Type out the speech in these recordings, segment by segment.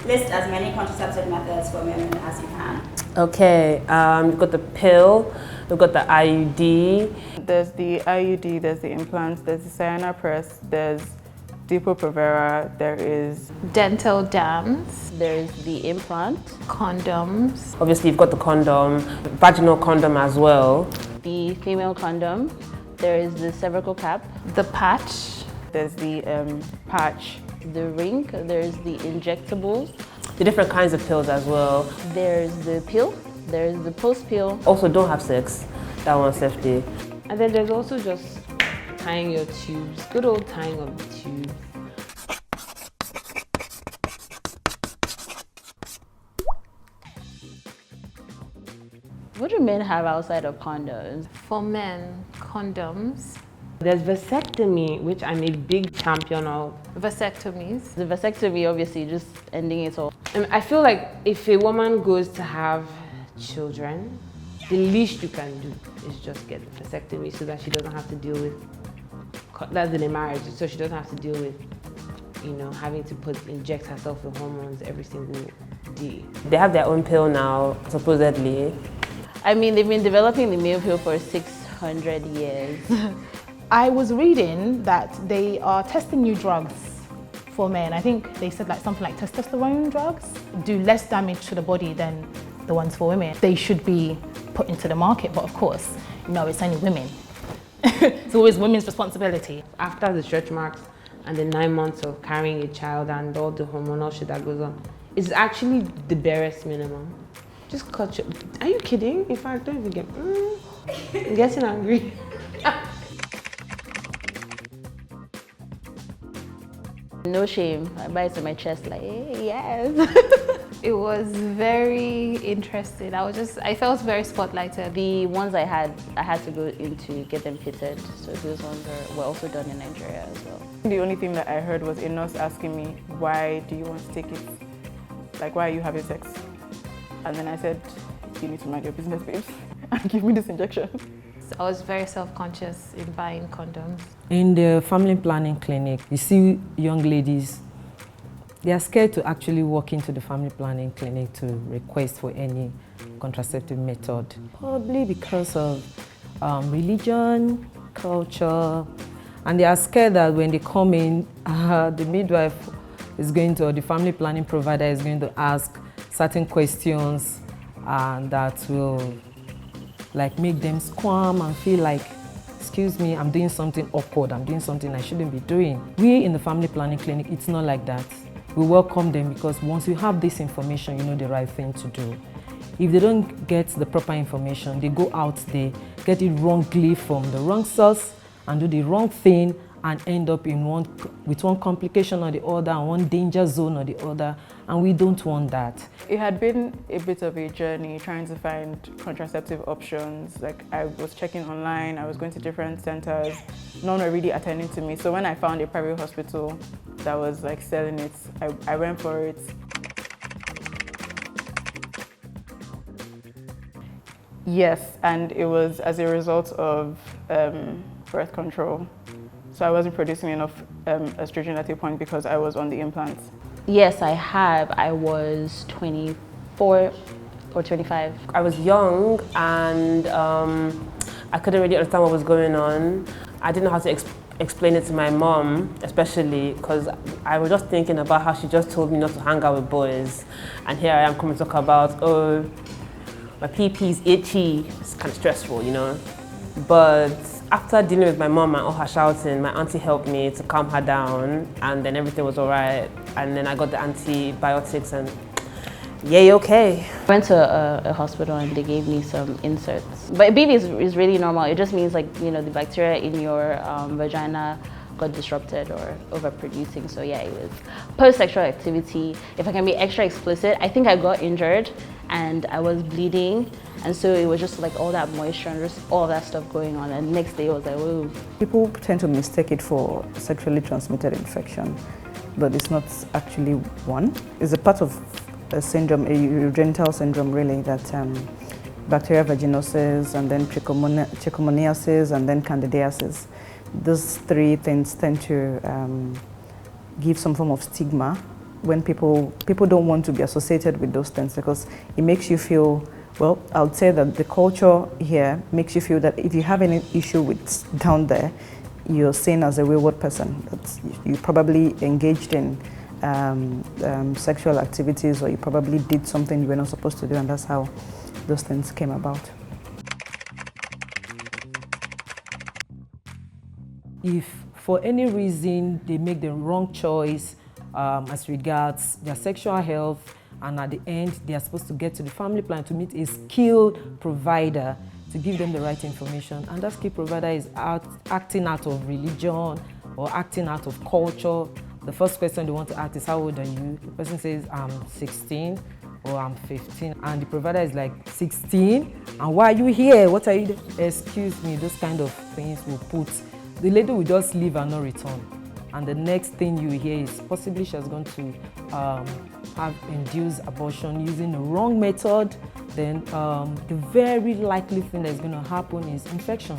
List as many contraceptive methods for women as you can. Okay, we've got the pill, we've got the IUD. There's the IUD, there's the implants, there's the Cyanopress, there's Depo-Provera, there is dental dams, there's the implant, condoms. Obviously, you've got the condom, vaginal condom as well. the female condom, there is the cervical cap, The patch. there's the patch, the ring, there's the injectables, The different kinds of pills as well. there's the pill, there's the post pill. Also, don't have sex. That one's safety. And then there's also just tying your tubes, good old tying of the tubes. What do men have outside of condoms? For men, condoms, There's vasectomy, which I'm a big champion of. vasectomies. The vasectomy, obviously, just ending it all. And I feel like if a woman goes to have children, the least you can do is just get the vasectomy so that she doesn't have to deal with, that's in a marriage, so she doesn't have to deal with, you know, having to inject herself with hormones every single day. They have their own pill now, supposedly. I mean, they've been developing the male pill for 600 years. I was reading that they are testing new drugs for men. I think they said like something like testosterone drugs do less damage to the body than the ones for women. They should be put into the market, but of course, no, it's only women. It's always women's responsibility. After the stretch marks and the 9 months of carrying a child and all the hormonal shit that goes on, it's actually the barest minimum. Just cut your, are you kidding? In fact, don't even get, I'm getting angry. No shame. I buy it to my chest like, hey, yes. It was very interesting. I felt very spotlighted. The ones I had to go in to get them fitted. So those ones were also done in Nigeria as well. the only thing that I heard was a nurse asking me, why do you want to take it? Like, why are you having sex? And then I said, you need to mind your business, babes, and give me this injection. I was very self-conscious in buying condoms. In the family planning clinic, you see young ladies, they are scared to actually walk into the family planning clinic to request for any contraceptive method. Probably because of religion, culture, and they are scared that when they come in, the midwife is going to, or the family planning provider is going to ask certain questions and that will like make them squirm and feel like, excuse me, I'm doing something awkward, I'm doing something I shouldn't be doing. We in the family planning clinic, it's not like that. We welcome them because once you have this information, you know the right thing to do. If they don't get the proper information, they go out there, get it wrongly from the wrong source and do the wrong thing and end up in with one complication or the other and one danger zone or the other, and we don't want that. It had been a bit of a journey trying to find contraceptive options. Like, I was checking online, I was going to different centers, none were really attending to me. So when I found a private hospital that was like selling it, I went for it. Yes, and it was as a result of birth control. So I wasn't producing enough estrogen at a point because I was on the implants. Yes, I have. I was 24 or 25. I was young and I couldn't really understand what was going on. I didn't know how to explain it to my mom, especially because I was just thinking about how she just told me not to hang out with boys. And here I am coming to talk about, oh, my pee-pee is itchy. It's kind of stressful, you know. But after dealing with my mom and all her shouting, my auntie helped me to calm her down, and then everything was all right. And then I got the antibiotics and yay, okay. I went to a hospital and they gave me some inserts. But baby is really normal. It just means like, you know, the bacteria in your vagina got disrupted or overproducing. So yeah, it was post-sexual activity. If I can be extra explicit, I think I got injured and I was bleeding. And so it was just like all that moisture and just all that stuff going on. And the next day it was like, whoa. People tend to mistake it for sexually transmitted infection, but it's not actually one. It's a part of a syndrome, a urogenital syndrome really, that bacterial vaginosis and then trichomoniasis and then candidiasis. Those three things tend to give some form of stigma when people don't want to be associated with those things because it makes you feel, well, I would say that the culture here makes you feel that if you have any issue with down there, you're seen as a wayward person. That you probably engaged in sexual activities, or you probably did something you were not supposed to do, and that's how those things came about. If for any reason they make the wrong choice as regards their sexual health, and at the end they are supposed to get to the family plan to meet a skilled provider to give them the right information, and that skilled provider is acting out of religion or acting out of culture, the first question they want to ask is, how old are you? The person says, I'm 16 or I'm 15, and the provider is like, 16? And why are you here? What are you doing? Excuse me, those kind of things will put, the lady will just leave and not return. And the next thing you hear is possibly she's going to have induced abortion using the wrong method. Then the very likely thing that's going to happen is infection.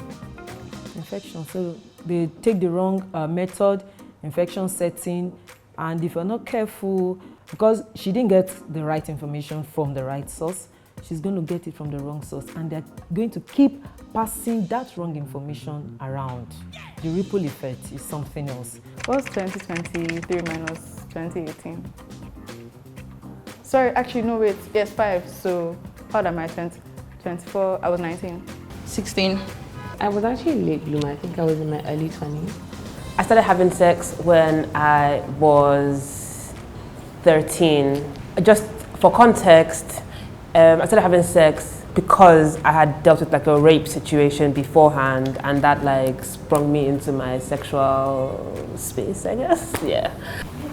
So they take the wrong method, infection sets in, and if you're not careful, because she didn't get the right information from the right source, she's going to get it from the wrong source, and they're going to keep passing that wrong information around. The ripple effect is something else. What's 2023 minus 2018? Sorry, actually, no, wait, yes, 5. So, how old am I? 24, I was 19. 16. I was actually a late bloomer. I think I was in my early 20s. I started having sex when I was 13. Just for context, I started having sex because I had dealt with like a rape situation beforehand, and that like sprung me into my sexual space, I guess. Yeah.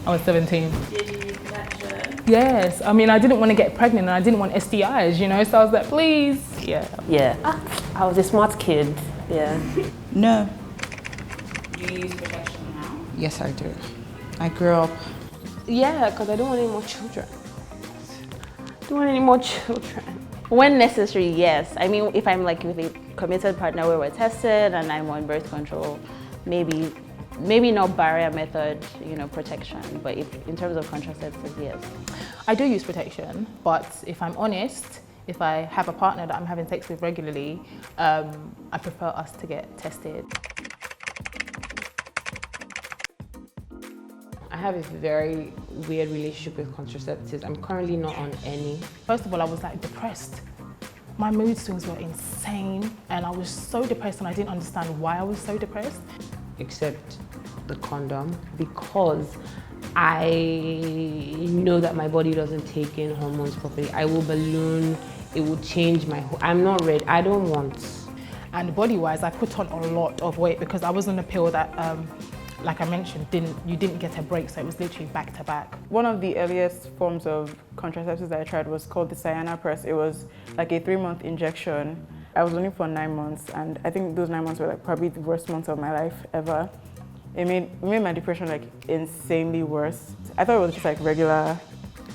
I was 17. Did you use protection? Yes, I mean, I didn't want to get pregnant and I didn't want STIs, you know, so I was like, please. Yeah. Yeah. I was a smart kid. Yeah. No. Do you use protection now? Yes, I do. I grew up. Yeah, because I don't want any more children. Don't want any more children. When necessary, yes. I mean, if I'm like with a committed partner where we're tested and I'm on birth control, maybe not barrier method, you know, protection, but if in terms of contraceptives, yes. I do use protection, but if I'm honest, if I have a partner that I'm having sex with regularly, I prefer us to get tested. I have a very weird relationship with contraceptives. I'm currently not on any. First of all, I was like depressed. My mood swings were insane, and I was so depressed and I didn't understand why I was so depressed. Except the condom, because I know that my body doesn't take in hormones properly. I will balloon, it will change my, I'm not ready, I don't want. And body-wise, I put on a lot of weight because I was on a pill that, like I mentioned, you didn't get a break, so it was literally back to back. One of the earliest forms of contraceptives that I tried was called the Cyana press. It was like a 3-month injection. I was only for 9 months, and I think those 9 months were like probably the worst months of my life ever. It made my depression like insanely worse. I thought it was just like regular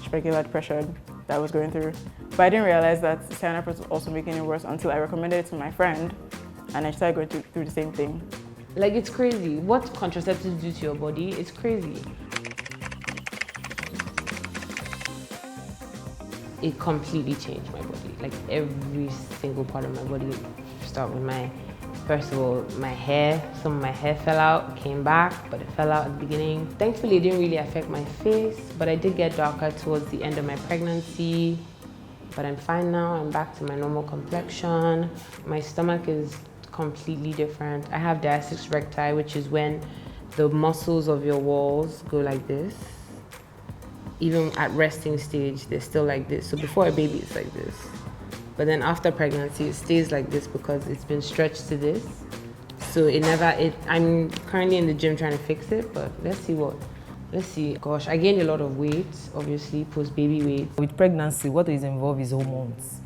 depression that I was going through, but I didn't realize that Cyana press was also making it worse until I recommended it to my friend, and I started going through the same thing. Like, it's crazy. What contraceptives do to your body, it's crazy. It completely changed my body. Like, every single part of my body. Start with first of all, my hair. Some of my hair fell out, came back, but it fell out at the beginning. Thankfully, it didn't really affect my face, but I did get darker towards the end of my pregnancy. But I'm fine now, I'm back to my normal complexion. My stomach is completely different. I have diastasis recti, which is when the muscles of your walls go like this. Even at resting stage, they're still like this. So before a baby, it's like this. But then after pregnancy, it stays like this because it's been stretched to this. So I'm currently in the gym trying to fix it, but let's see. Gosh, I gained a lot of weight, obviously, post-baby weight. With pregnancy, what is involved is hormones.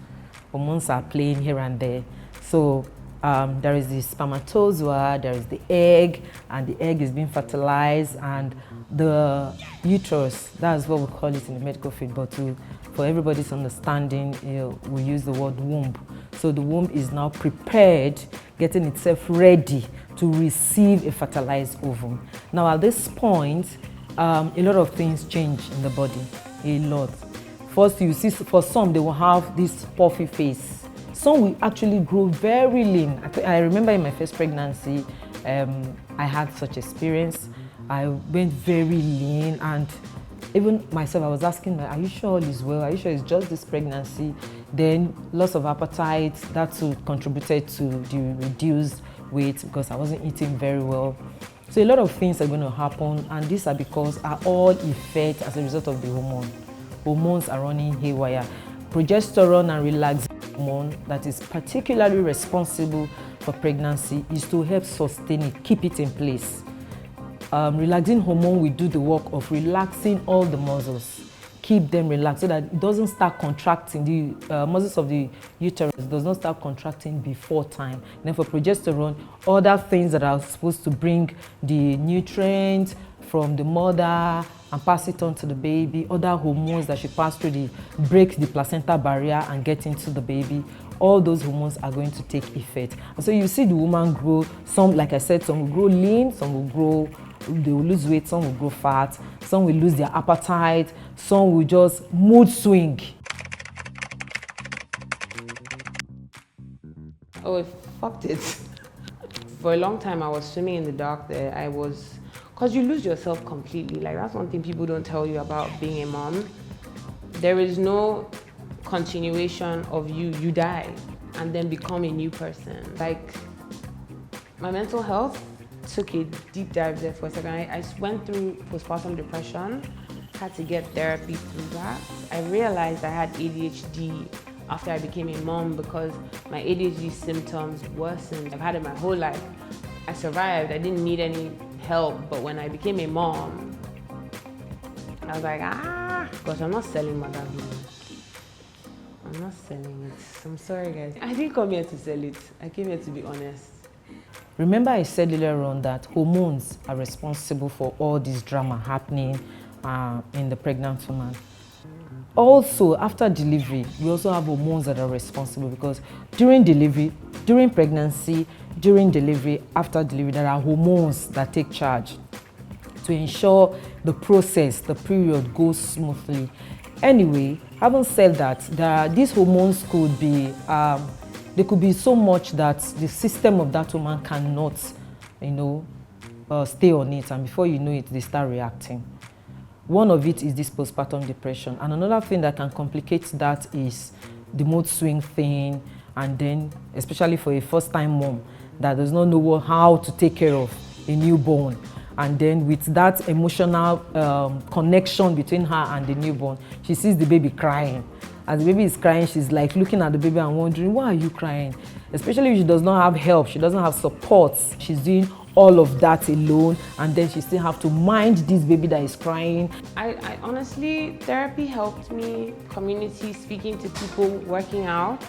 Hormones are playing here and there. So there is the spermatozoa, there is the egg, and the egg is being fertilized, and the uterus, that's what we call it in the medical field, but for everybody's understanding, we use the word womb. So the womb is now prepared, getting itself ready to receive a fertilized ovum. Now at this point, a lot of things change in the body, a lot. First, you see, for some, they will have this puffy face. Some will actually grow very lean. I remember in my first pregnancy, I had such experience. I went very lean, and even myself, I was asking, are you sure all is well? Are you sure it's just this pregnancy? Then loss of appetite, that too contributed to the reduced weight because I wasn't eating very well. So a lot of things are going to happen, and these are all effect as a result of the hormone. Hormones are running haywire. Progesterone and relaxin hormone that is particularly responsible for pregnancy is to help sustain it, keep it in place. Relaxin hormone will do the work of relaxing all the muscles, keep them relaxed so that it doesn't start contracting. The muscles of the uterus does not start contracting before time. And then for progesterone, other things that are supposed to bring the nutrients from the mother and pass it on to the baby, other hormones that should pass through break the placenta barrier and get into the baby, all those hormones are going to take effect. And so you see the woman grow, some, like I said, some will grow lean, some will grow, they will lose weight, some will grow fat, some will lose their appetite, some will just mood swing. Oh, I fucked it. For a long time, I was swimming in the dark there. Because you lose yourself completely. Like, that's one thing people don't tell you about being a mom. There is no continuation of you. You die and then become a new person. Like, my mental health took a deep dive there for a second. I went through postpartum depression, had to get therapy through that. I realized I had ADHD after I became a mom because my ADHD symptoms worsened. I've had it my whole life. I survived, I didn't need any help, but when I became a mom, I was like, gosh, I'm not selling motherhood. I'm not selling it. I'm sorry, guys. I didn't come here to sell it. I came here to be honest. Remember I said earlier on that hormones are responsible for all this drama happening in the pregnant woman. Also, after delivery, we also have hormones that are responsible because during delivery, during pregnancy, during delivery, after delivery, there are hormones that take charge to ensure the process, the period goes smoothly. Anyway, having said that, these hormones could be, they could be so much that the system of that woman cannot, stay on it, and before you know it, they start reacting. One of it is this postpartum depression, and another thing that can complicate that is the mood swing thing, and then especially for a first-time mom that does not know how to take care of a newborn, and then with that emotional connection between her and the newborn, she sees the baby crying. As the baby is crying, she's like looking at the baby and wondering, why are you crying? Especially if she does not have help, she doesn't have support. She's doing all of that alone, and then she still have to mind this baby that is crying. I honestly, therapy helped me, community, speaking to people, working out.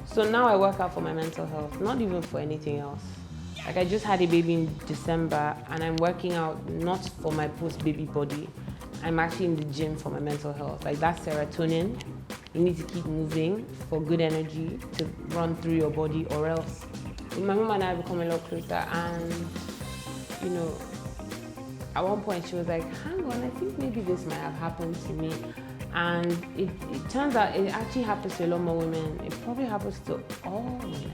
So now I work out for my mental health, not even for anything else. Like, I just had a baby in December and I'm working out not for my post-baby body. I'm actually in the gym for my mental health. Like, that's serotonin. You need to keep moving for good energy to run through your body, or else. My mom and I become a lot closer, and at one point she was like, hang on, I think maybe this might have happened to me. And it turns out it actually happens to a lot more women. It probably happens to all women.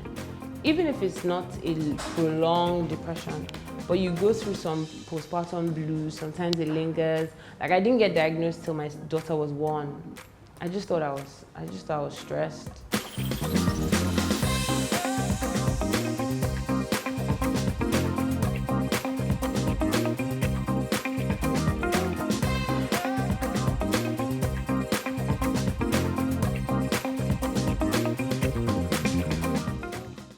Even if it's not a prolonged depression, but you go through some postpartum blues, sometimes it lingers. Like, I didn't get diagnosed till my daughter was 1. I just thought I was stressed.